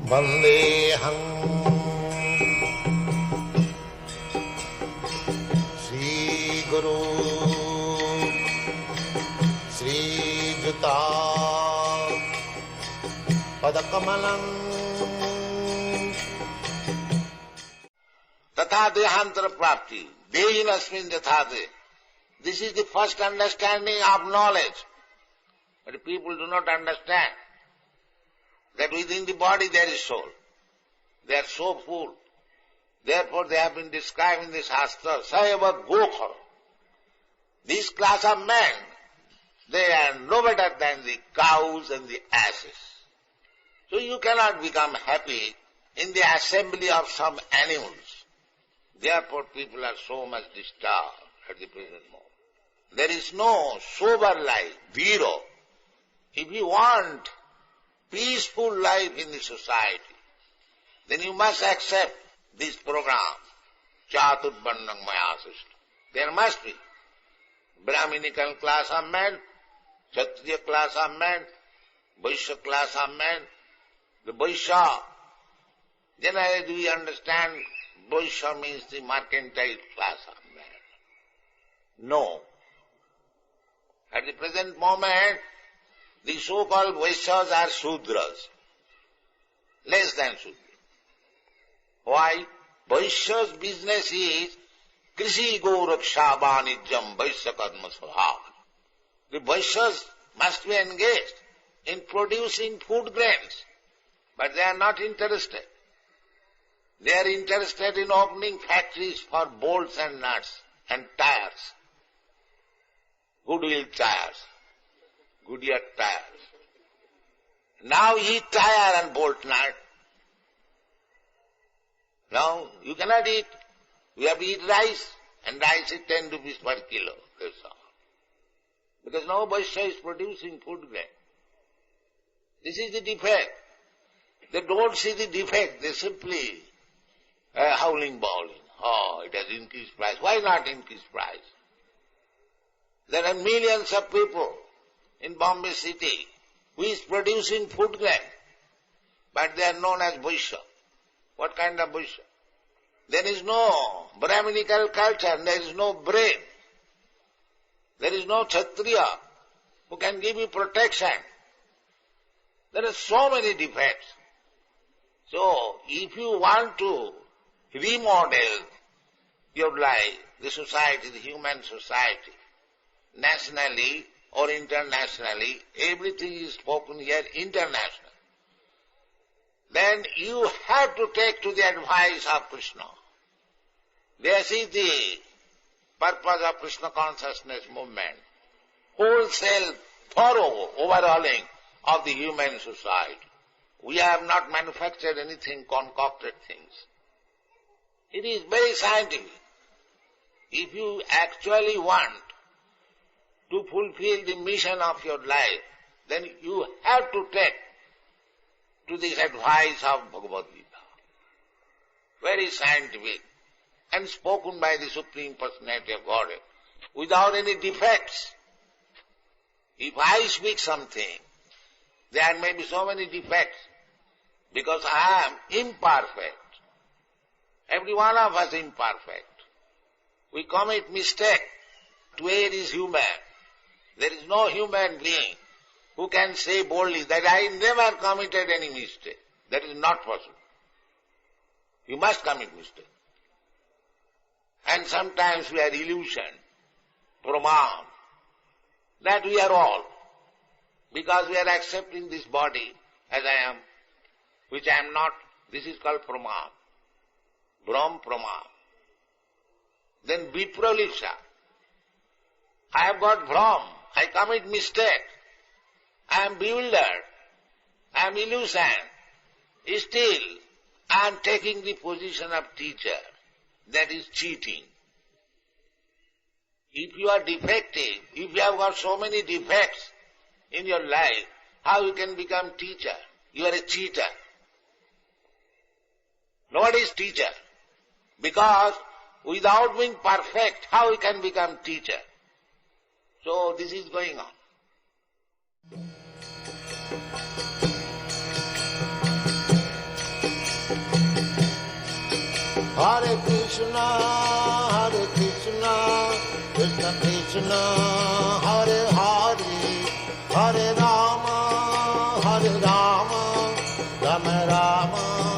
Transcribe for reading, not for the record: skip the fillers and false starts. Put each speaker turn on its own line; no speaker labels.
Vandeham Sri Guru Sri Juta Padakamalam Tatha Dehantara Prapti Dehinasmin Jathade. This is the first understanding of knowledge. But people do not understand that within the body there is soul. They are so full. Therefore they have been described in the Shastra, Sayava Gokha. This class of men, they are no better than the cows and the asses. So you cannot become happy in the assembly of some animals. Therefore people are so much disturbed at the present moment. There is no sober life, zero. If you want peaceful life in the society, then you must accept this program, Chaturvarnam Maya system. There must be Brahminical class of men, Kshatriya class of men, Vaishya class of men. The Vaishya, generally we understand Vaishya means the mercantile class of men. No. At the present moment, the so-called Vaishyas are Shudras, less than Shudras. Why? Vaishya's business is Krishi Goraksha Vanijam Vaishya Karma Svabha. The Vaishyas must be engaged in producing food grains, but they are not interested. They are interested in opening factories for bolts and nuts and tires. Goodwill tires, Goodyear tires. Now eat tire and bolt nut. Now you cannot eat. You have to eat rice, and rice is 10 rupees per kilo. That's all. Because no Vaishya is producing food grain. This is the defect. They don't see the defect. They simply howling, bawling. Oh, it has increased price. Why not increase price? There are millions of people in Bombay city who is producing food grain, but they are known as Vaishya. What kind of Vaishya? There is no Brahminical culture, there is no brain. There is no Kshatriya who can give you protection. There are so many defects. So, if you want to remodel your life, the society, the human society, nationally or internationally, everything is spoken here international. Then you have to take to the advice of Krishna. This is the purpose of Krishna consciousness movement. Wholesale, thorough overhauling of the human society. We have not manufactured anything, concocted things. It is very scientific. If you actually want to fulfill the mission of your life, then you have to take to this advice of Bhagavad-gita. Very scientific and spoken by the Supreme Personality of Godhead without any defects. If I speak something, there may be so many defects because I am imperfect. Every one of us is imperfect. We commit mistake. To err is human. There is no human being who can say boldly that I never committed any mistake. That is not possible. You must commit mistake. And sometimes we are illusion, pramam, that we are all. Because we are accepting this body as I am, which I am not. This is called pramam. Brahm pramam. Then vipralipsa. I have got Brahm. I commit mistake. I am bewildered. I am illusion. Still, I am taking the position of teacher. That is cheating. If you are defective, if you have got so many defects in your life, how you can become teacher? You are a cheater. Nobody is teacher. Because without being perfect, how you can become teacher? So this is going on. Hare Krishna, Krishna Krishna, Hare Hare, Hare Rama, Rama Rama.